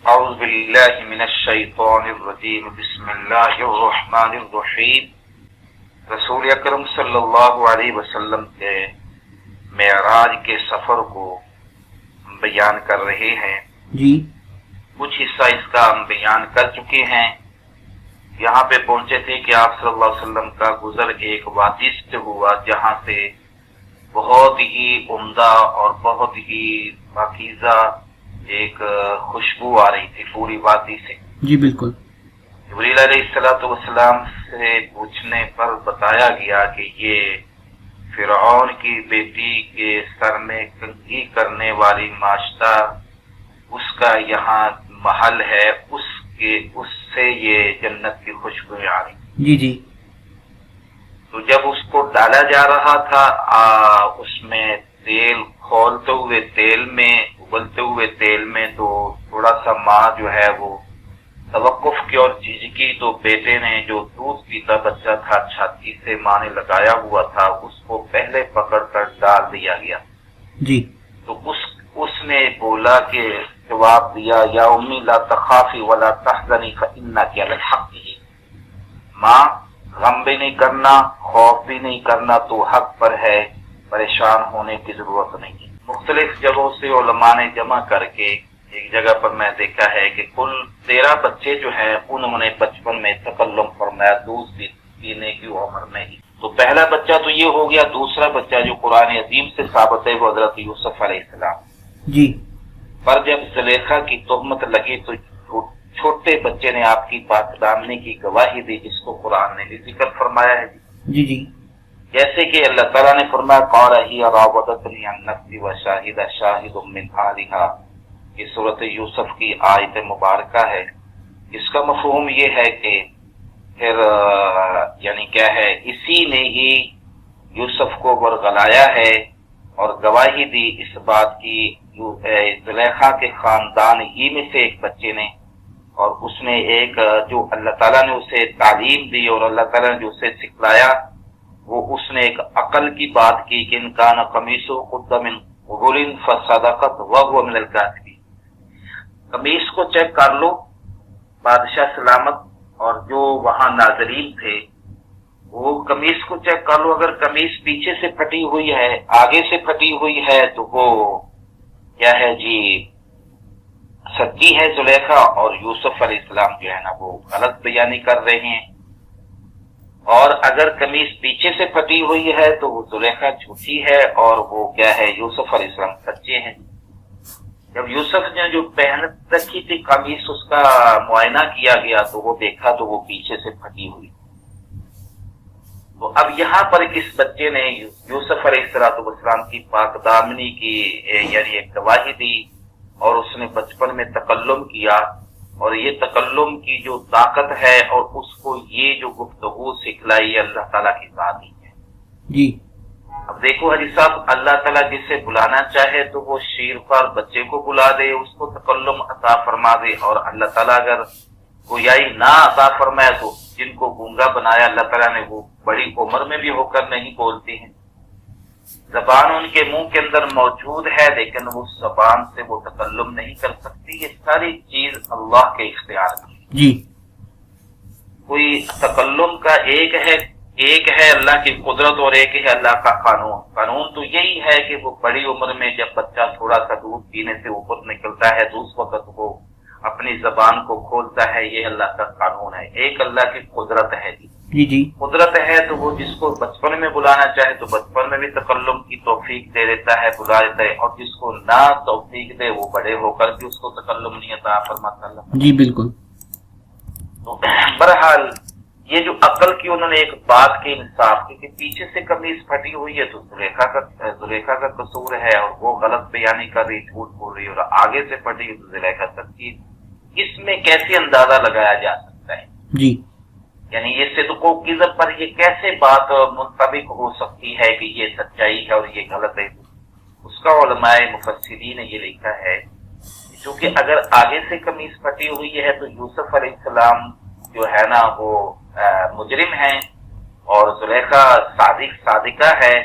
اعوذ باللہ من الشیطان الرجیم بسم اللہ الرحمن الرحیم۔ رسول اکرم صلی اللہ علیہ وسلم کے معراج کے سفر کو بیان کر رہے ہیں جی کچھ حصہ اس کا ہم بیان کر چکے ہیں۔ یہاں پہ پہنچے تھے کہ آپ صلی اللہ علیہ وسلم کا گزر ایک وادی سے ہوا جہاں سے بہت ہی عمدہ اور بہت ہی پاکیزہ ایک خوشبو آ رہی تھی پوری وادی سے۔ جی بالکل۔ جبریل علیہ السلام سے پوچھنے پر بتایا گیا کہ یہ فرعون کی بیٹی کے سر میں کنگھی کرنے والی ماشطہ اس کا یہاں محل ہے، اس سے یہ جنت کی خوشبو آ رہی۔ جی جی۔ تو جب اس کو ڈالا جا رہا تھا اس میں تیل کھولتے ہوئے تیل میں ابلتے ہوئے تیل میں تو تھوڑا سا ماں جو ہے وہ توقف کی اور جھجکی، تو بیٹے نے جو دودھ پیتا بچہ تھا چھاتی سے ماں نے لگایا ہوا تھا اس کو پہلے پکڑ کر ڈال دیا گیا۔ جی۔ تو اس نے بولا کہ جواب دیا یا امی لا تخافی ولا تحزنی فانک علی الحق، ماں غم بھی نہیں کرنا خوف بھی نہیں کرنا، تو حق پر ہے، پریشان ہونے کی ضرورت نہیں۔ مختلف جگہوں سے علماء نے جمع کر کے ایک جگہ پر میں دیکھا ہے کہ کل 13 بچے جو ہیں انہوں نے بچپن میں تکلم فرمایا دودھ پینے کی عمر میں ہی۔ تو پہلا بچہ تو یہ ہو گیا، دوسرا بچہ جو قرآن عظیم سے ثابت ہے وہ حضرت یوسف علیہ السلام۔ جی۔ پر جب زلیخا کی تہمت لگی تو چھوٹے بچے نے آپ کی پاک دامنی کی گواہی دی، جس کو قرآن نے بھی ذکر فرمایا ہے۔ جی جی۔ جیسے کہ اللہ تعالیٰ نے فرمایا قال ہی راودتنی عن نفسی وشاہد شاہد من اہلھا، یہ صورت یوسف کی آیت مبارکہ ہے۔ اس کا مفہوم یہ ہے کہ پھر یعنی کیا ہے، اسی نے ہی یوسف کو ورغلایا ہے اور گواہی دی اس بات کی زلیخا کے خاندان ہی میں سے ایک بچے نے، اور اس نے ایک جو اللہ تعالیٰ نے اسے تعلیم دی اور اللہ تعالیٰ نے جو اسے سکھلایا، وہ اس نے ایک عقل کی بات کی کہ ان کان قمیصہ قد من قبل فصدقت وهو من الکاذبین، قمیص کو چیک کر لو بادشاہ سلامت اور جو وہاں ناظرین تھے، وہ قمیص کو چیک کر لو، اگر قمیص پیچھے سے پھٹی ہوئی ہے آگے سے پھٹی ہوئی ہے تو وہ کیا ہے جی سچی ہے زلیخا، اور یوسف علیہ السلام جو ہے نا وہ غلط بیانی کر رہے ہیں، اور اگر قمیص پیچھے سے پھٹی ہوئی ہے تو وہ زلیخا جھوٹی ہے اور وہ کیا ہے یوسف علیہ السلام سچے ہیں۔ جب یوسف نے جو پہن رکھی تھی قمیص اس کا معائنہ کیا گیا تو وہ دیکھا تو وہ پیچھے سے پھٹی ہوئی۔ تو اب یہاں پر اس بچے نے یوسف علیہ السلام کی پاک دامنی کی یعنی ایک گواہی دی، اور اس نے بچپن میں تکلم کیا، اور یہ تکلم کی جو طاقت ہے اور اس کو یہ جو گفتگو سکھلائی اللہ تعالیٰ کی ذات ہی ہے۔ جی۔ اب دیکھو حاجی صاحب، اللہ تعالیٰ جسے بلانا چاہے تو وہ شیر پر بچے کو بلا دے، اس کو تکلم عطا فرما دے، اور اللہ تعالیٰ اگر گویائی نہ عطا فرمائے تو جن کو گونگا بنایا اللہ تعالیٰ نے وہ بڑی عمر میں بھی ہو کر نہیں بولتے ہیں، زبان ان کے منہ کے اندر موجود ہے لیکن اس زبان سے وہ تکلم نہیں کر سکتی۔ یہ ساری چیز اللہ کے اختیار کی۔ جی۔ کوئی تکلم کا ایک ہے اللہ کی قدرت اور ایک ہے اللہ کا قانون۔ قانون تو یہی ہے کہ وہ بڑی عمر میں جب بچہ تھوڑا سا دودھ پینے سے اوپر نکلتا ہے تو اس وقت وہ اپنی زبان کو کھولتا ہے، یہ اللہ کا قانون ہے۔ ایک اللہ کی قدرت ہے جی جی۔ قدرت ہے تو وہ جس کو بچپن میں بلانا چاہے تو بچپن میں بھی تکلم کی توفیق دے دیتا ہے، بلا دیتا ہے، اور جس کو نہ توفیق دے وہ بڑے ہو کر بھی اس کو تکلم نہیں عطا فرماتا اللہ۔ جی بالکل۔ تو بہرحال یہ جو عقل کی انہوں نے ایک بات کی انصاف کی کہ پیچھے سے قمیص پھٹی ہوئی ہے تو زلیخا کا قصور ہے اور وہ غلط بیانی کر رہی، جھوٹ بول رہی، اور آگے سے پھٹی ہوئی تو زلیخا سچی، اس میں کیسے اندازہ لگایا جا سکتا ہے؟ جی۔ یعنی یہ صدق و کذب پر یہ کیسے بات منطبق ہو سکتی ہے کہ یہ سچائی ہے اور یہ غلط ہے؟ اس کا علماء مفسرین نے یہ لکھا ہے چونکہ اگر آگے سے قمیص پھٹی ہوئی ہے تو یوسف علیہ السلام جو ہے نا وہ مجرم ہیں اور زلیخا صادقہ ہے،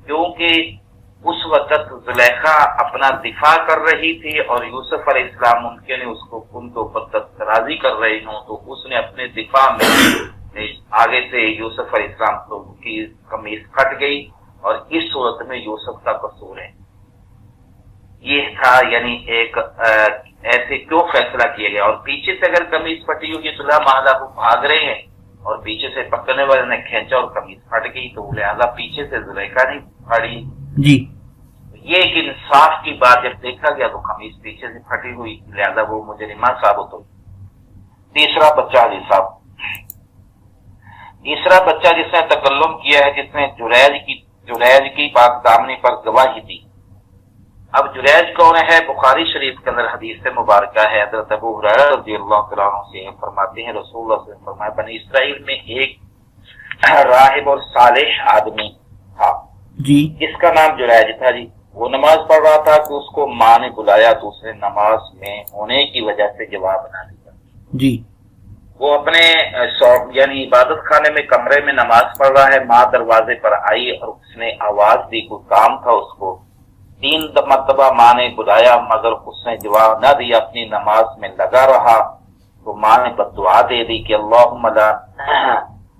کیونکہ اس وقت زلیخا اپنا دفاع کر رہی تھی اور یوسف علیہ السلام ممکن ہے اس کو ان کے اوپر دسترازی کر رہی ہوں، تو اس نے اپنے دفاع میں آگے سے یوسف علیہ السلام کی قمیص پھٹ گئی، اور اس صورت میں یوسف کا قصور ہے۔ یہ تھا یعنی ایک ایسے کیوں فیصلہ کیا گیا، اور پیچھے سے اگر قمیص پھٹی ہوگی تو لہٰذا وہ بھاگ رہے ہیں اور پیچھے سے پکڑنے والے نے کھینچا اور قمیص پھٹ گئی، تو لہٰذا پیچھے سے زلیخا نہیں پھاڑی جی۔ یہ ایک انصاف کی بات جب دیکھا گیا تو قمیص پیچھے سے پھٹی ہوئی، لہذا وہ مجرمہ ثابت ہوئی۔ تیسرا بچہ علی صاحب، تیسرا بچہ جس نے تکلم کیا ہے، جس نے جریج کی پاک دامنی پر گواہی دی۔ اب جریج کون ہے؟ بخاری شریف کے اندر حدیث مبارکہ ہے، حضرت ابو ہریرہ رضی اللہ تعالیٰ عنہ سے فرماتے ہیں رسول اللہ صلی اللہ علیہ وسلم فرمایا بنی اسرائیل میں ایک راہب اور صالح آدمی تھا جی، جس کا نام جریج تھا جی۔ وہ نماز پڑھ رہا تھا کہ اس کو ماں نے بلایا تو اس نے نماز میں ہونے کی وجہ سے جواب نہ دیا جی، وہ اپنے یعنی عبادت خانے میں کمرے میں نماز پڑھ رہا ہے، ماں دروازے پر آئی اور اس نے آواز دی، کوئی کام تھا اس کو، 3 مرتبہ ماں نے بلایا مگر اس نے جواب نہ دیا، اپنی نماز میں لگا رہا، تو ماں نے بد دعا دے دی کہ اللہم لا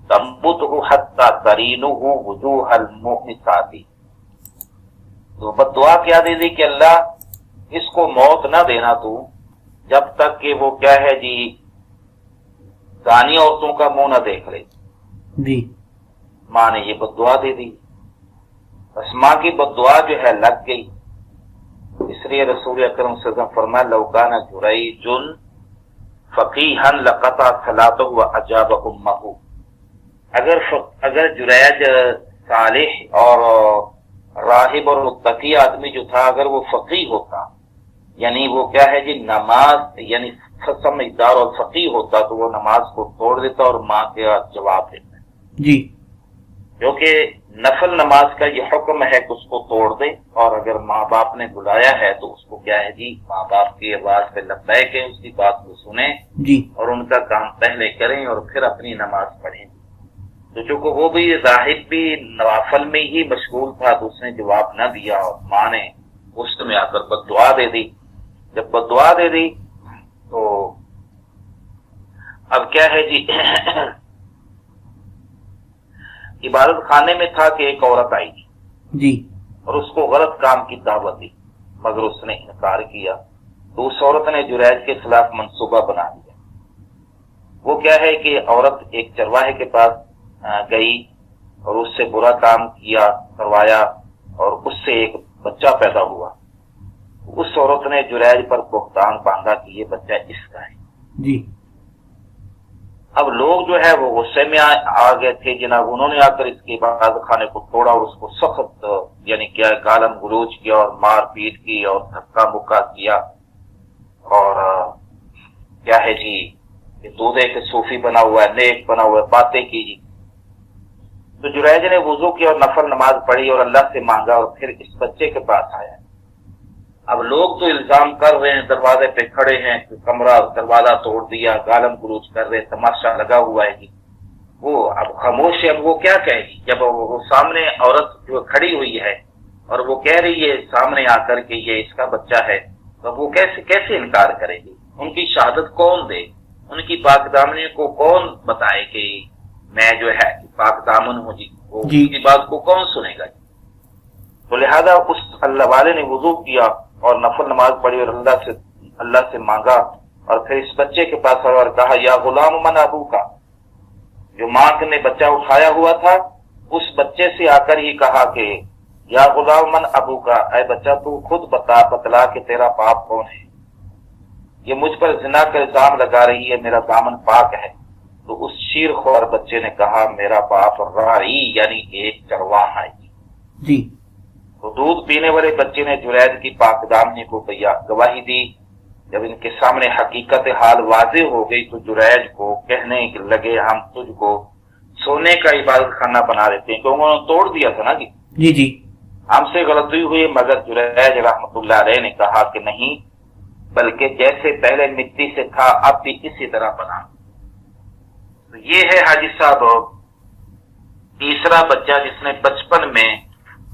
تنبتہ حتی ترینہ وجوہ المؤمسات، تو بد دعا کیا دے دی کہ اللہ اس کو موت نہ دینا تو جب تک کہ وہ کیا ہے جی زانی عورتوں کا منہ نہ دیکھ لے جی۔ ماں نے یہ بد دعا دے دی، بس ماں کی بد دعا جو ہے لگ گئی، اس لیے رسول اکرم صلی اللہ علیہ وسلم فرمایا لو کان جریج فقیہا لقطع صلاتہ واجاب امہ، اگر جریج صالح اور راہب اور متقی آدمی جو تھا اگر وہ فقیہ ہوتا، یعنی وہ کیا ہے جی نماز یعنی سمجھدار اور فقیہ ہوتا، تو وہ نماز کو توڑ دیتا اور ماں کا جواب دیتا جی، کیونکہ نفل نماز کا یہ حکم ہے کہ اس کو توڑ دے، اور اگر ماں باپ نے بلایا ہے تو اس کو کیا ہے جی ماں باپ کی آواز پہ لبیک ہے، اس کی بات کو سنیں جی، اور ان کا کام پہلے کریں اور پھر اپنی نماز پڑھیں۔ تو چونکہ وہ بھی راہب بھی نوافل میں ہی مشغول تھا تو اس نے جواب نہ دیا، اور ماں نے غصے میں آ کر بد دعا دے دی۔ جب بد دعا دے دی تو اب کیا ہے جی عبادت خانے میں تھا کہ ایک عورت آئی جی، اور اس کو غلط کام کی دعوت دی مگر اس نے انکار کیا، تو اس عورت نے جریج کے خلاف منصوبہ بنا دیا۔ وہ کیا ہے کہ عورت ایک چرواہے کے پاس گئی اور اس سے برا کام کیا کروایا اور اس سے ایک بچہ پیدا ہوا۔ اس عورت نے جریج پر بہتان باندھا کہ یہ بچہ اس کا ہے جی۔ اب لوگ جو ہے وہ غصے میں آ گئے تھے جناب، انہوں نے آ کر اس کے عبادت خانے کو توڑا اور اس کو سخت یعنی کیا گالم گلوچ کیا اور مار پیٹ کی اور دھکا مکا کیا، اور کیا ہے جی کہ دودے کے صوفی بنا ہوا ہے، نیک بنا ہوا ہے، باتیں کی جی۔ تو جریج نے وضو کی اور نفل نماز پڑھی اور اللہ سے مانگا اور پھر اس بچے کے پاس آیا۔ اب لوگ تو الزام کر رہے ہیں، دروازے پہ کھڑے ہیں، کمرہ دروازہ توڑ دیا، گالم گلوچ کر رہے، تماشا لگا ہوا ہے جی۔ وہ اب خاموش ہے، اب وہ کیا کہے گی جب وہ سامنے عورت جو کھڑی ہوئی ہے اور وہ کہہ رہی ہے سامنے آ کر کہ یہ اس کا بچہ ہے، تو وہ کیسے انکار کرے گی؟ ان کی شہادت کون دے؟ ان کی پاک دامنی کو کون بتائے کہ میں جو ہے پاک دامن ہوں جی؟ وہ ان کی بات کو کون سنے گا؟ تو لہذا اس اللہ والے نے وضو کیا اور نفل نماز پڑھی اور اللہ سے مانگا، اور پھر اس بچے کے پاس آیا اور کہا یا غلام من ابو کا، جو ماں نے بچہ اٹھایا ہوا تھا اس بچے سے آ کر ہی کہا کہ یا غلام من ابو کا، اے بچہ تو خود بتلا کہ تیرا باپ کون ہے، یہ مجھ پر زنا کا الزام لگا رہی ہے، میرا دامن پاک ہے۔ تو اس شیر خوار بچے نے کہا میرا باپ راعی یعنی ایک چرواہا ہے جی۔ تو دودھ پینے والے بچے نے جریج کی پاک دامنی کو گواہی دی۔ جب ان کے سامنے حقیقت حال واضح ہو گئی تو جریج کو کہنے لگے ہم تجھ کو سونے کا عبادت خانہ بنا دیتے ہیں، کیونکہ انہوں نے توڑ دیا تھا نا جی جی، ہم سے غلطی ہوئی، مگر جریج رحمت اللہ علیہ نے کہا کہ نہیں، بلکہ جیسے پہلے مٹی سے تھا اب بھی اسی طرح بنا۔ تو یہ ہے حاجی صاحب تیسرا بچہ جس نے بچپن میں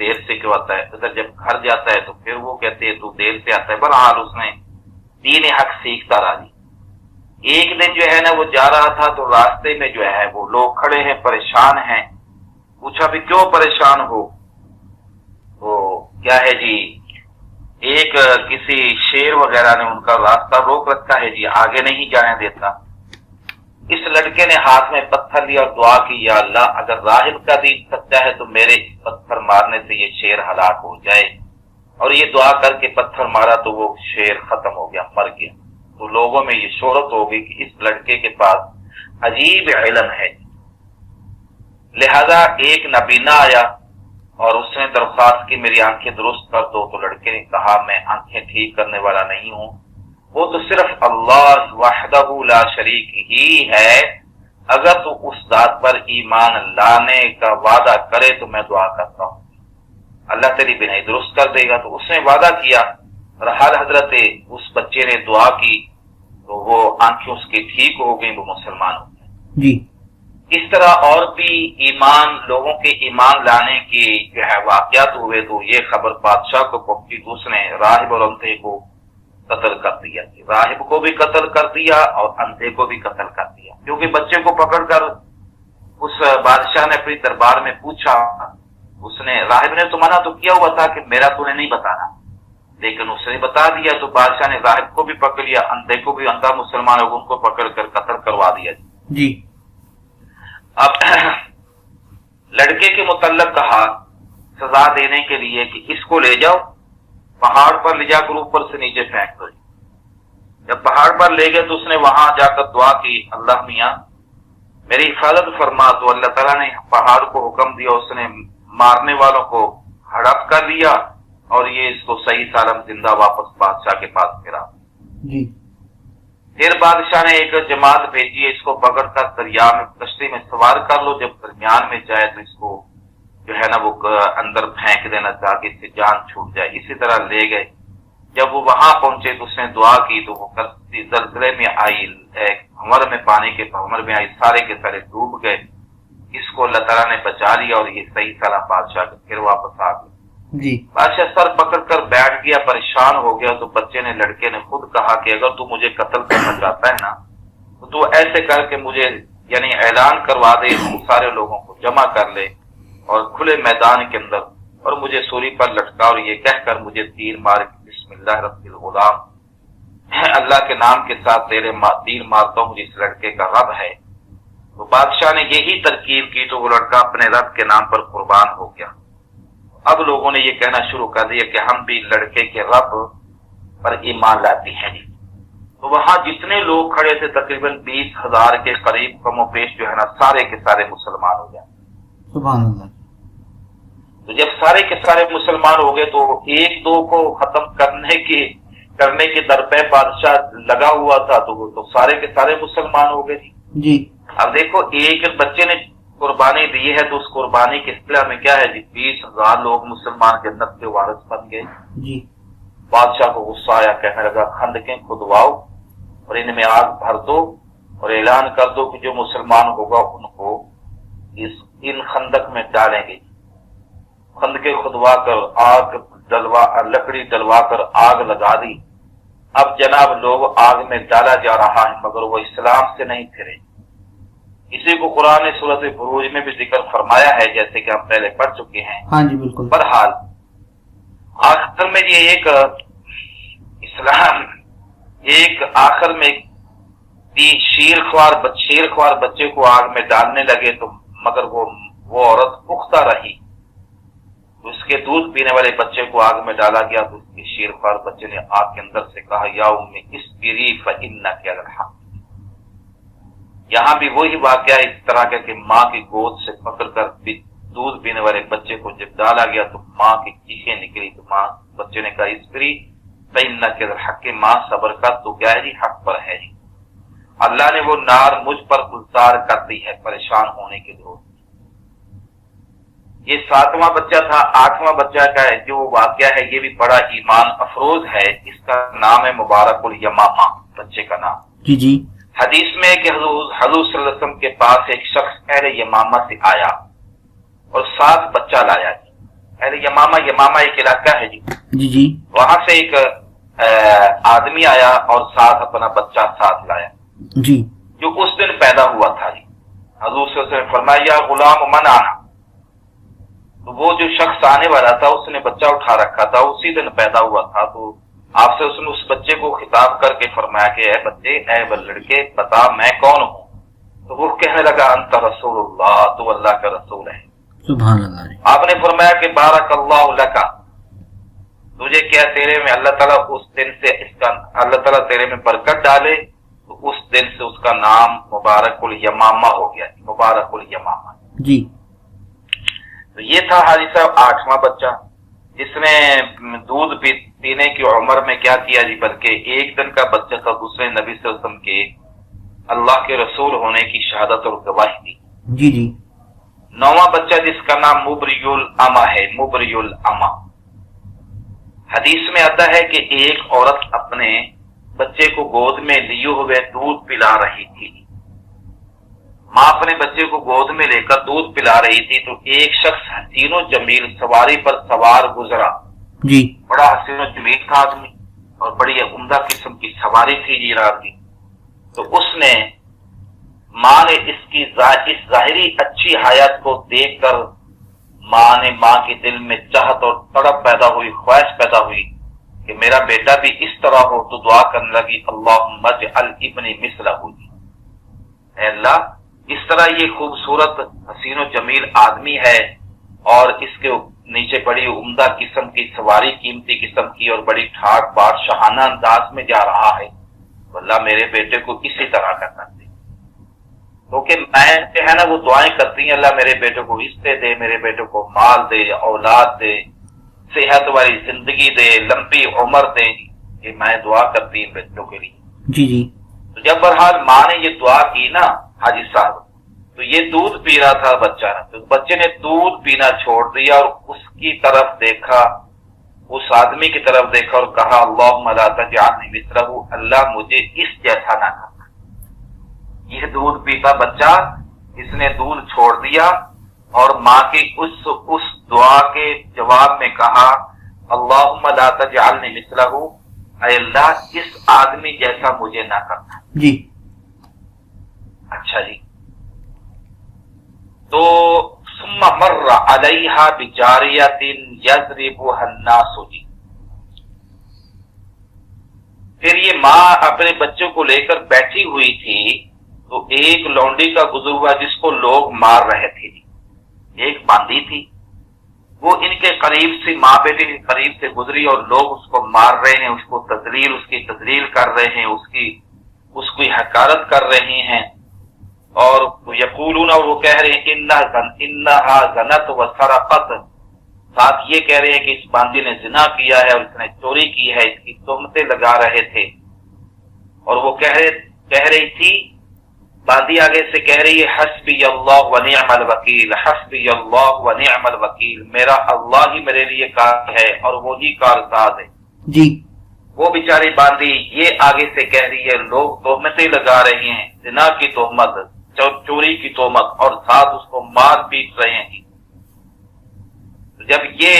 دیر سے کیوں آتا ہے؟ اگر جب گھر جاتا ہے تو پھر وہ کہتے ہیں تو دیر سے آتا ہے۔ بہرحال اس نے دین حق سیکھتا رہا جی۔ ایک دن جو ہے نا وہ جا رہا تھا تو راستے میں جو ہے وہ لوگ کھڑے ہیں، پریشان ہیں۔ پوچھا بھی کیوں پریشان ہو؟ وہ کیا ہے جی، ایک کسی شیر وغیرہ نے ان کا راستہ روک رکھا ہے جی، آگے نہیں جانے دیتا۔ اس لڑکے نے ہاتھ میں پتھر لیا اور دعا کی، یا اللہ اگر راہب کا دین سچا ہے تو میرے پتھر مارنے سے یہ شیر ہلاک ہو جائے۔ اور یہ دعا کر کے پتھر مارا تو وہ شیر ختم ہو گیا، مر گیا۔ تو لوگوں میں یہ شہرت ہو گئی کہ اس لڑکے کے پاس عجیب علم ہے۔ لہذا ایک نبینا آیا اور اس نے درخواست کی میری آنکھیں درست کر دو۔ تو لڑکے نے کہا میں آنکھیں ٹھیک کرنے والا نہیں ہوں، وہ تو صرف اللہ وحدہ لا شریک ہی ہے۔ اگر تو اس ذات پر ایمان لانے کا وعدہ کرے تو میں دعا کرتا ہوں اللہ تیری بنائی درست کر دے گا۔ تو اس نے وعدہ کیا اور حال حضرت اس بچے نے دعا کی تو وہ آنکھیں اس کی ٹھیک ہو گئی، وہ مسلمان ہو گئے جی۔ اس طرح اور بھی ایمان، لوگوں کے ایمان لانے کی جو ہے واقعات ہوئے۔ تو یہ خبر بادشاہ کو پہنچی تو اس نے راہب اور اندھے کو قتل کر دیا، راہب کو بھی قتل کر دیا اور اندھے کو بھی قتل کر دیا، کیونکہ بچے کو پکڑ کر اس بادشاہ نے اپنی دربار میں پوچھا، اس نے راہب نے تو منع تو کیا ہوا تھا کہ میرا تو نہیں بتانا، لیکن اس نے بتا دیا تو بادشاہ نے راہب کو بھی پکڑ لیا، اندھے کو بھی، اندھا مسلمان ان کو پکڑ کر قتل کروا دیا جی۔ اب لڑکے کے متعلق کہا سزا دینے کے لیے کہ اس کو لے جاؤ پہاڑ پر، لے جا کر اوپر سے نیچے پھینک دو۔ جب پہاڑ پر لے گئے تو اس نے وہاں جا کر دعا کی، اللہ میاں میری حفاظت فرما۔ تو اللہ تعالیٰ نے پہاڑ کو حکم دیا، اس نے مارنے والوں کو ہڑپ کر لیا اور یہ اس کو صحیح سالم زندہ واپس بادشاہ کے پاس پھرا جی۔ پھر بادشاہ نے ایک جماعت بھیجی، اس کو پکڑ کر دریا میں کشتی میں سوار کر لو، جب درمیان میں جائے تو اس کو جو ہے نا وہ اندر پھینک دینا تاکہ اس سے جان چھوٹ جائے۔ اسی طرح لے گئے، جب وہ وہاں پہنچے تو اس نے دعا کی تو وہ کشتی زلزلے میں آئی، بھنور میں پانی کے بھنور میں آئی، سارے کے سارے ڈوب گئے۔ اس کو اللہ تعالیٰ نے بچا لیا اور یہ صحیح سلام بادشاہ کے پھر واپس آ گئے جی۔ بادشاہ سر پکڑ کر بیٹھ گیا، پریشان ہو گیا۔ تو بچے نے، لڑکے نے خود کہا کہ اگر تو مجھے قتل کرنا چاہتا ہے نا تو ایسے کر کے مجھے یعنی اعلان کروا دے، سارے لوگوں کو جمع کر لے اور کھلے میدان کے اندر اور مجھے سولی پر لٹکا اور یہ کہہ کر مجھے تیر مار، بسم اللہ رب الغلام، اللہ کے نام کے ساتھ تیرے تیر مارتا ہوں جس لڑکے کا رب ہے۔ تو بادشاہ نے یہی ترکیب کی تو وہ لڑکا اپنے رب کے نام پر قربان ہو گیا۔ اب لوگوں نے یہ کہنا شروع کر دیا کہ ہم بھی لڑکے کے رب پر ایمان لاتے ہیں جی۔ تو وہاں جتنے لوگ کھڑے تھے تقریباً 20,000 کے قریب کم و بیش جو ہے نا سارے کے سارے مسلمان ہو گئے۔ سبحان اللہ۔ تو جب سارے کے سارے مسلمان ہو گئے تو ایک دو کو ختم کرنے کے درپے بادشاہ لگا ہوا تھا تو وہ تو سارے کے سارے مسلمان ہو گئے جی۔ اب دیکھو ایک بچے نے قربانی دی ہے تو اس قربانی کے اصطلاح میں کیا ہے جی، 20,000 لوگ مسلمان جنت کے وارث بن گئے جی۔ بادشاہ کو غصہ آیا، کہنے لگا خندقیں کھدواؤ اور ان میں آگ بھر دو اور اعلان کر دو کہ جو مسلمان ہوگا ان کو ان خندق میں ڈالیں گے۔ خندقیں کھدوا کر لکڑی ڈلوا کر آگ لگا دی۔ اب جناب لوگ آگ میں ڈالا جا رہا ہے مگر وہ اسلام سے نہیں پھرے۔ اسی کو قرآن نے سورۃ بروج میں بھی ذکر فرمایا ہے جیسے کہ ہم پہلے پڑھ چکے ہیں۔ ہاں جی بالکل۔ بہرحال آخر میں یہ ایک آخر میں شیر خوار بچے کو آگ میں ڈالنے لگے تو مگر وہ عورت پختہ رہی، اس کے دودھ پینے والے بچے کو آگ میں ڈالا گیا تو اس کے شیر خوار بچے نے آگ کے اندر سے کہا یا امی اصبری فإنک علی الحق۔ یہاں بھی وہی واقعہ اس طرح کا کہ ماں کی گود سے پکڑ کر دودھ پینے والے بچے کو جب ڈالا گیا تو ماں کی چیخیں نکلی تو بچے نے کہا اصبری فإنک علی الحق، ماں صبر کا تو کیا ہے جی، حق پر ہے جی۔ اللہ نے وہ نار مجھ پر گلزار کر دی ہے پریشان ہونے کے ضرورت۔ یہ 7واں بچہ تھا۔ 8واں بچہ کا ہے جو واقعہ ہے یہ بھی بڑا ایمان افروز ہے، اس کا نام ہے مبارک الیمامہ، بچے کا نام۔ جی جی۔ حدیث میں کہ حضور صلی اللہ علیہ وسلم کے پاس ایک شخص اہل یمامہ سے آیا اور 7 بچہ لایا۔ اہل یمامہ ایک علاقہ ہے جی، جی وہاں سے ایک آدمی آیا اور ساتھ اپنا بچہ ساتھ لایا جی جو اس دن پیدا ہوا تھا جی۔ حضور صلی اللہ علیہ وسلم فرمایا یا غلام من آنا، تو وہ جو شخص آنے والا تھا اس نے بچہ اٹھا رکھا تھا، اسی دن پیدا ہوا تھا، تو آپ سے اس نے اس بچے کو خطاب کر کے فرمایا کہ اے بچے، اے لڑکے، بتا میں کون ہوں؟ تو وہ کہنے لگا انت رسول اللہ، تو اللہ کا رسول ہے۔ سبحان اللہ۔ آپ نے فرمایا کہ بارک اللہ لکا، تجھے کیا تیرے میں اللہ تعالیٰ اس دن سے اللہ تعالیٰ تیرے میں برکت ڈالے، تو اس دن سے اس کا نام مبارک الیمامہ ہو گیا، مبارک الیمامہ جی۔ تو یہ تھا حاجی صاحب 8واں بچہ، جس نے دودھ پینے کی عمر میں کیا کیا جی، بلکہ ایک دن کا بچہ تھا، دوسرے نبی صلی اللہ علیہ وسلم کے اللہ کے رسول ہونے کی شہادت اور گواہی دی۔ جی جی۔ 9واں بچہ جس کا نام مبری العما ہے، مبری العما۔ حدیث میں آتا ہے کہ ایک عورت اپنے بچے کو گود میں لیے ہوئے دودھ پلا رہی تھی، ماں اپنے بچے کو گود میں لے کر دودھ پلا رہی تھی، تو ایک شخص حسین و جمیل سواری پر سوار گزرا، جی۔ بڑا حسین و جمیل تھا آدمی اور بڑی عمدہ قسم کی سواری تھی جی رات کی۔ تو اس نے ماں نے اس ظاہری اچھی حیات کو دیکھ کر ماں کے دل میں چاہت اور تڑپ پیدا ہوئی، خواہش پیدا ہوئی کہ میرا بیٹا بھی اس طرح ہو، تو دعا کرنے لگی اللہم اجعل ابنی مثلہ، اے اللہ اس طرح یہ خوبصورت حسین و جمیل آدمی ہے اور اس کے نیچے بڑی عمدہ قسم کی سواری، قیمتی قسم کی اور بڑی ٹھاٹ باٹ شاہانہ انداز میں جا رہا ہے، تو اللہ میرے بیٹے کو اسی طرح کا کر دے۔ کیونکہ میں جو ہے نا وہ دعائیں کرتی ہیں، اللہ میرے بیٹے کو حصے دے، میرے بیٹے کو مال دے، اولاد دے، صحت والی زندگی دے، لمبی عمر دے، یہ میں دعا کرتی ہوں بچوں کے لیے۔ جی جی۔ تو جب بہرحال ماں نے یہ دعا کی نا حاجی صاحب، تو یہ دودھ پی رہا تھا بچہ نے، تو بچے نے دودھ پینا چھوڑ دیا اور اس کی طرف دیکھا، اس آدمی کی طرف دیکھا اور کہا اللہم لا تجعلنی مثلہ، اللہ مجھے اس جیسا نہ کرنا۔ یہ دودھ پیتا بچہ اس نے دودھ چھوڑ دیا اور ماں کی اس دعا کے جواب میں کہا اللہم لا تجعلنی مثلہ، اے اللہ اس آدمی جیسا مجھے نہ کرنا۔ جی۔ اچھا جی، تو ثم مر علیہا بجاریۃ یضربها الناس، جی پھر یہ ماں اپنے بچوں کو لے کر بیٹھی ہوئی تھی، تو ایک لونڈی کا گزر ہوا جس کو لوگ مار رہے تھے، ایک باندھی تھی، وہ ان کے قریب سے ماں بیٹے کے قریب سے گزری اور لوگ اس کو مار رہے ہیں، اس کو اس کی تذلیل کر رہے ہیں، اس کی حقارت کر رہے ہیں، اور یقولون، اور وہ کہہ رہے ہیں انہا زنت وسرقت، ساتھ یہ کہہ رہے ہیں کہ اس باندھی نے زنا کیا ہے اور اس نے چوری کی ہے، اس کی تہمتیں لگا رہے تھے۔ اور وہ کہہ رہی تھی، باندھی آگے سے کہہ رہی ہے حسبی اللہ و نعم الوکیل، حسبی اللہ و نعم الوکیل، میرا اللہ ہی میرے لیے کافی ہے اور وہی کارساز ہے۔ جی۔ وہ بیچاری باندھی یہ آگے سے کہہ رہی ہے، لوگ تہمتیں لگا رہے ہیں، زنا کی تہمت، چوری کی تہمت، اور ساتھ اس کو مار پیٹ رہے ہیں۔ جب یہ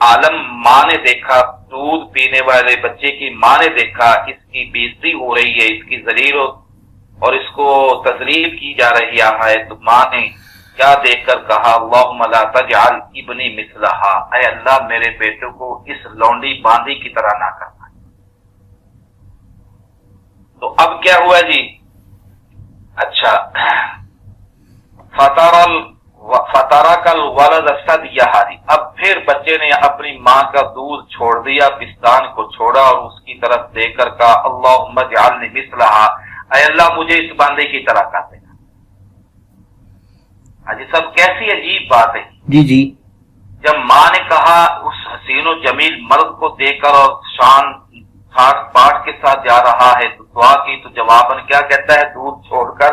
عالم ماں نے دیکھا، دودھ پینے والے بچے کی ماں نے دیکھا اس کی بےعزتی ہو رہی ہے، اس کی ذلیل اور اس کو تذلیل کی جا رہی ہے، تو ماں نے کیا دیکھ کر کہا اللہم لا تجعل ابنی مثلہا، اے اللہ میرے بیٹے کو اس لونڈی باندھی کی طرح نہ کرنا۔ تو اب کیا ہوا جی؟ اچھا، فترک الولد ثدیہا، اب پھر بچے نے اپنی ماں کا دودھ چھوڑ دیا، پستان کو چھوڑا اور اس کی طرف دیکھ کر کہا اللہم اجعلنی مثلہا، اے اللہ مجھے اس باندھے کی طرح کر دینا۔ حاجی صاحب کیسی عجیب بات ہے۔ جی جی۔ جب ماں نے کہا اس حسین و جمیل مرد کو دیکھ کر اور شان ٹھاٹ باٹ کے ساتھ جا رہا ہے، تو دعا کی، تو جواباً کیا کہتا ہے؟ دودھ چھوڑ کر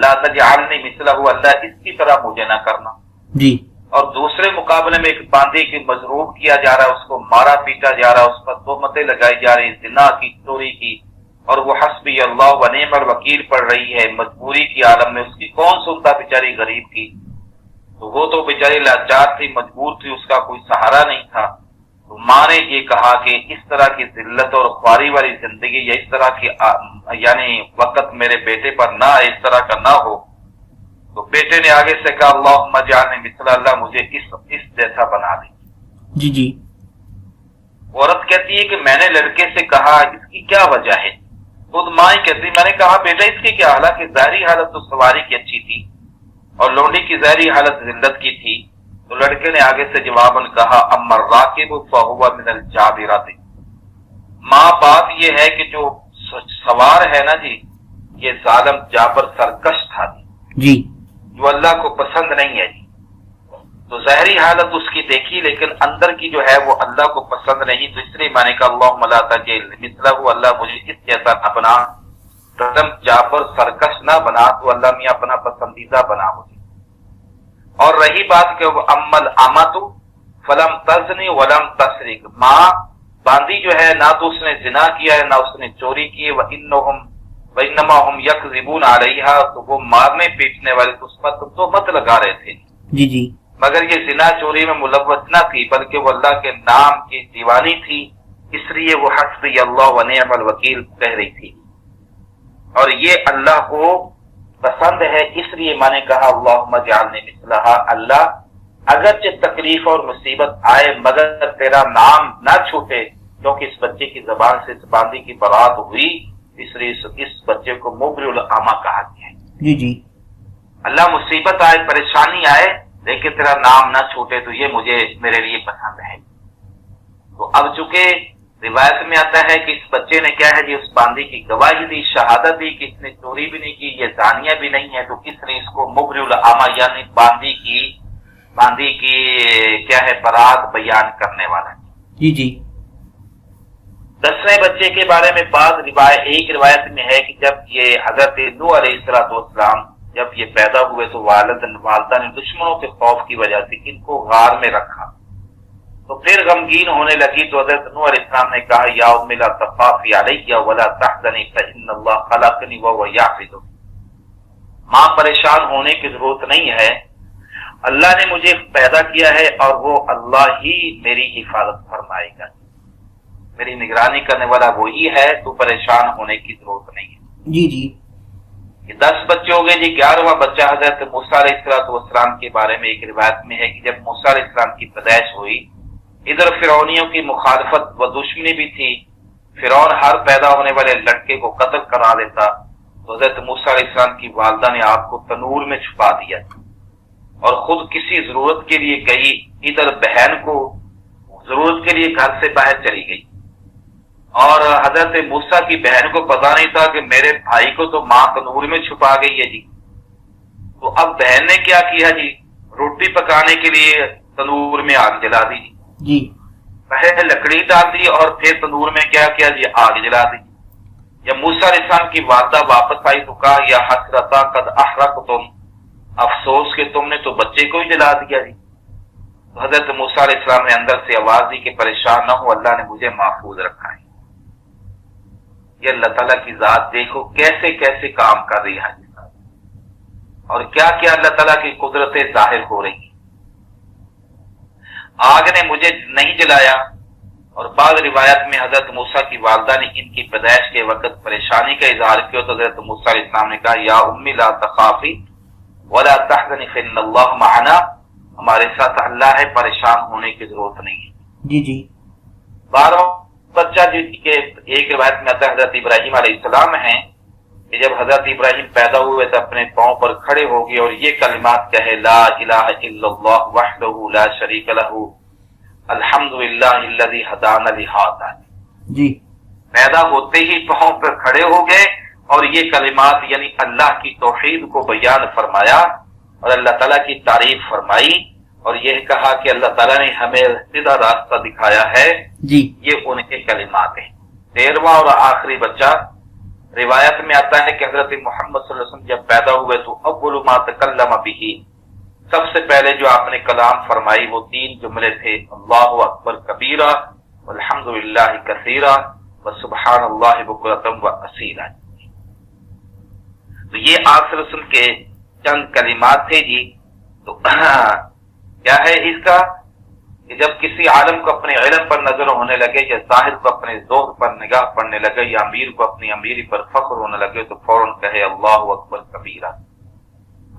لا تجعلنی مثلہ، اللہ اس کی طرح مجھے نہ کرنا۔ جی۔ اور دوسرے مقابلے میں ایک باندھی کی مضروب کیا جا رہا ہے، اس کو مارا پیٹا جا رہا ہے، اس پر تہمتیں لگائی جا رہی، زنا کی، چوری کی، اور وہ حسبی اللہ و نعم الوکیل پڑھ رہی ہے، مجبوری کی عالم میں، اس کی کون سنتا بیچاری غریب کی۔ تو وہ تو بیچاری لاچار تھی، مجبور تھی، اس کا کوئی سہارا نہیں تھا. تو ماں نے یہ کہا کہ اس طرح کی ذلت اور خواری والی زندگی یا اس طرح کی یعنی وقت میرے بیٹے پر نہ آئے، اس طرح کا نہ ہو. تو بیٹے نے آگے سے کہا اللہم اجعلنی مثل، اللہ مجھے اس جیسا بنا دے. جی جی. عورت کہتی ہے کہ میں نے لڑکے سے کہا اس کی کیا وجہ ہے؟ خود ماں ہی کہتی میں نے کہا بیٹا اس کی کیا، حالانکہ ظاہری حالت تو سواری کی اچھی تھی اور لونڈی کی ظاہری حالت ذلت کی تھی. تو لڑکے نے آگے سے جواباً کہا اما الراکب فہو من الجابرات، ماں بات یہ ہے کہ جو سوار ہے نا جی، یہ ظالم جابر سرکش تھا جی، جو اللہ کو پسند نہیں ہے جی. تو ظاہری حالت اس کی دیکھی لیکن اندر کی جو ہے وہ اللہ کو پسند نہیں. تو اس لیے میں نے کہا اللہم لا تجعل مثلہ، اللہ مجھے اس جیسا نہ بنا، ظالم جابر سرکش نہ بنا، تو اللہ میاں اپنا پسندیدہ بنا مجھے. اور رہی بات کہ امل امت فلم تزنی ولم تسرق، ماں باندی جو ہے نہ تو اس نے زنا کیا ہے نہ اس نے چوری کی ہے، وانما هم یکذبون علیہا، تو وہ مارنے پیٹنے والے اس پر تہمت لگا رہے تھے جی جی، مگر یہ زنا چوری میں ملوث نہ تھی بلکہ وہ اللہ کے نام کی دیوانی تھی، اس لیے وہ حسبی اللہ ونعم الوکیل کہہ رہی تھی. اور یہ اللہ کو پسند ہے، اس لیے میں نے کہا اللہم اجعلنی مثلہا، اللہ اگرچہ تکلیف اور مصیبت آئے مگر تیرا نام نہ چھوٹے، کیونکہ اس بچے کی زبان سے اس باندی کی برات ہوئی، اس لیے اس بچے کو مبری العامہ کہا گیا ہے. جی جی. اللہ مصیبت آئے پریشانی آئے لیکن تیرا نام نہ چھوٹے، تو یہ مجھے میرے لیے پسند ہے. تو اب چونکہ روایت میں آتا ہے کہ اس بچے نے کیا ہے جی اس باندی کی گواہی دی، شہادت دی کہ اس نے چوری بھی نہیں کی، یہ زانیہ بھی نہیں ہے، تو اس نے اس کو مبری العامہ یعنی باندی کی کیا ہے برات بیان کرنے والا. جی جی. 10ویں بچے کے بارے میں ایک روایت میں ہے کہ جب یہ حضرت نوح علیہ السلام جب یہ پیدا ہوئے تو والدہ نے دشمنوں کے خوف کی وجہ سے ان کو غار میں رکھا. تو پھر غمگین ہونے لگی تو حضرت نوح علیہ السلام نے کہا یا ام لا تخافی علی ولا تحزنی فإن اللہ خلقنی وهو یحفظنی، ماں پریشان ہونے کی ضرورت نہیں ہے، اللہ نے مجھے پیدا کیا ہے اور وہ اللہ ہی میری حفاظت فرمائے گا، میری نگرانی کرنے والا وہی ہے، تو پریشان ہونے کی ضرورت نہیں ہے. جی جی. یہ 10 بچے ہو گئے جی. 11واں بچہ حضرت موسیٰ علیہ السلام کے بارے میں ایک روایت میں ہے کہ جب موسیٰ علیہ السلام کی پیدائش ہوئی، ادھر فرعونیوں کی مخالفت و دشمنی بھی تھی، فرعون ہر پیدا ہونے والے لڑکے کو قتل کرا دیتا. تو حضرت موسیٰ علیہ السلام کی والدہ نے آپ کو تنور میں چھپا دیا اور خود کسی ضرورت کے لیے گئی، ادھر بہن کو ضرورت کے لیے گھر سے باہر چلی گئی. اور حضرت موسیٰ کی بہن کو پتا نہیں تھا کہ میرے بھائی کو تو ماں تنور میں چھپا گئی ہے جی. تو اب بہن نے کیا کیا جی، روٹی پکانے کے لیے تنور میں آگ جلا دی جی. پہلے لکڑی ڈال دی اور پھر تنور میں کیا کیا جی آگ جلا دی. جب موسیٰ علیہ السلام کی والدہ واپس آئی تو کہا یا حسرتا قد احرقتم، افسوس کہ تم نے تو بچے کو ہی جلا دیا جی. تو حضرت موسیٰ علیہ السلام نے اندر سے آواز دی کہ پریشان نہ ہو، اللہ نے مجھے محفوظ رکھا ہے. یہ اللہ تعالیٰ کی ذات دیکھو کیسے کیسے کام کر رہی ہے اور کیا کیا اللہ تعالیٰ کی قدرتیں ظاہر ہو رہی ہیں. آگ نے مجھے نہیں جلایا. اور بعض روایت میں حضرت موسیٰ کی والدہ نے ان کی پیدائش کے وقت پریشانی کا اظہار کیا تو حضرت موسیٰ علیہ السلام نے کہا یا امی لا تخافی ولا تحزنی فإن اللہ معنا، ہمارے ساتھ اللہ ہے، پریشان ہونے کی ضرورت نہیں ہے. جی جی. 12واں بچہ جس کے ایک روایت میں آتا ہے حضرت ابراہیم علیہ السلام ہیں کہ جب حضرت ابراہیم پیدا ہوئے تو اپنے پاؤں پر کھڑے ہو گئے اور یہ کلمات کہے لا الہ الا اللہ وحدہ لا شریک لہ الحمدللہ الذی ہدانا لہذا. جی. پیدا ہوتے ہی پاؤں پر کھڑے ہو گئے اور یہ کلمات یعنی اللہ کی توحید کو بیان فرمایا اور اللہ تعالیٰ کی تعریف فرمائی اور یہ کہا کہ اللہ تعالیٰ نے ہمیں سیدھا راستہ دکھایا ہے. جی. یہ ان کے کلمات ہیں. 13واں اور آخری بچہ روایت میں آتا ہے کہ حضرت محمد صلی اللہ علیہ وسلم جب پیدا ہوئے تو اول ما تکلم به، سب سے پہلے جو آپ نے کلام فرمائی وہ 3 جملے تھے، اللہ اکبر کبیرہ والحمدللہ کثیرہ وسبحان اللہ بکرۃ واصیلا. تو یہ آپ صلی اللہ علیہ وسلم کے چند کلمات تھے جی تو کیا ہے اس کا کہ جب کسی عالم کو اپنے علم پر نظر ہونے لگے یا ظاہر کو اپنے زہد پر نگاہ پڑنے لگے یا امیر کو اپنی امیری پر فخر ہونے لگے تو فوراً کہے اللہ اکبر کبیرہ،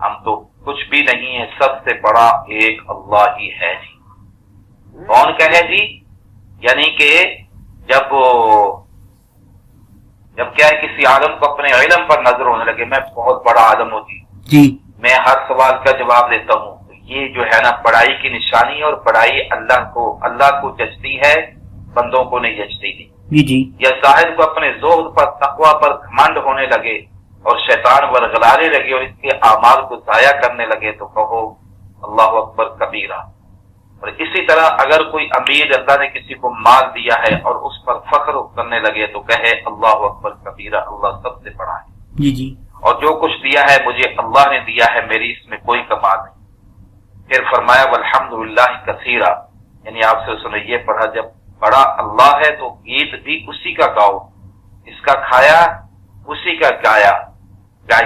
ہم تو کچھ بھی نہیں ہے، سب سے بڑا ایک اللہ ہی ہے جی۔ کون کہے جی؟ یعنی کہ جب کیا ہے کسی عالم کو اپنے علم پر نظر ہونے لگے میں بہت بڑا عالم ہوں جی، میں ہر سوال کا جواب دیتا ہوں، یہ جو ہے نا بڑائی کی نشانی ہے، اور بڑائی اللہ کو جچتی ہے، بندوں کو نہیں جچتی تھی۔ جی جی، یا ظاہر کو اپنے زہد پر تقوی پر گھمنڈ ہونے لگے اور شیطان ورغلانے لگے اور اس کے اعمال کو ضائع کرنے لگے تو کہو اللہ اکبر کبیرہ۔ اور اسی طرح اگر کوئی امیر اللہ نے کسی کو مال دیا ہے اور اس پر فخر کرنے لگے تو کہے اللہ اکبر کبیرہ، اللہ سب سے بڑا ہے۔ جی جی، اور جو کچھ دیا ہے مجھے اللہ نے دیا ہے، میری اس میں کوئی کمال نہیں۔ پھر فرمایا والحمدللہ کثیرا، یعنی آپ سے اس نے یہ پڑھا جب بڑا اللہ ہے تو گیت بھی اسی کا گاؤ، اس کا کھایا اسی کا گایا،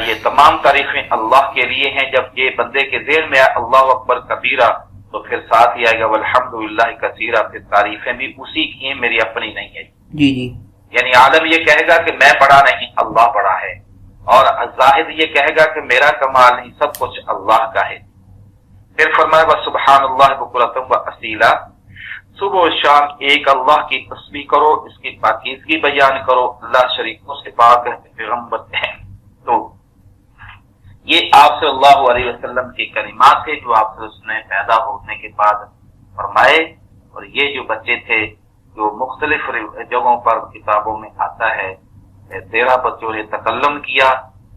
یہ تمام تعریفیں اللہ کے لیے ہیں۔ جب یہ بندے کے ذہن میں اللہ اکبر کبیرہ تو پھر ساتھ ہی آئے گا والحمدللہ کثیرا، پھر تعریفیں بھی اسی کی ہیں، میری اپنی نہیں ہے۔ جی جی، یعنی عالم یہ کہے گا کہ میں بڑا نہیں، اللہ بڑا ہے، اور زاہد یہ کہے گا کہ میرا کمال نہیں، سب کچھ اللہ کا ہے۔ پھر فرمایا سبحان اللہ بکرۃ و اصیلا، صبح و شام ایک اللہ کی تسبیح کرو، اس کی پاکیزگی بیان کرو، اللہ شریکوں سے پاک ہے، پیغمبر ہے۔ تو یہ آپ صلی اللہ علیہ وسلم کے کلمات تھے جو آپ سے نے پیدا ہونے کے بعد فرمائے، اور یہ جو بچے تھے جو مختلف جگہوں پر کتابوں میں آتا ہے 13 بچوں نے تکلم کیا،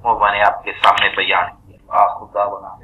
وہ میں نے آپ کے سامنے بیان کیا۔ خدا بنا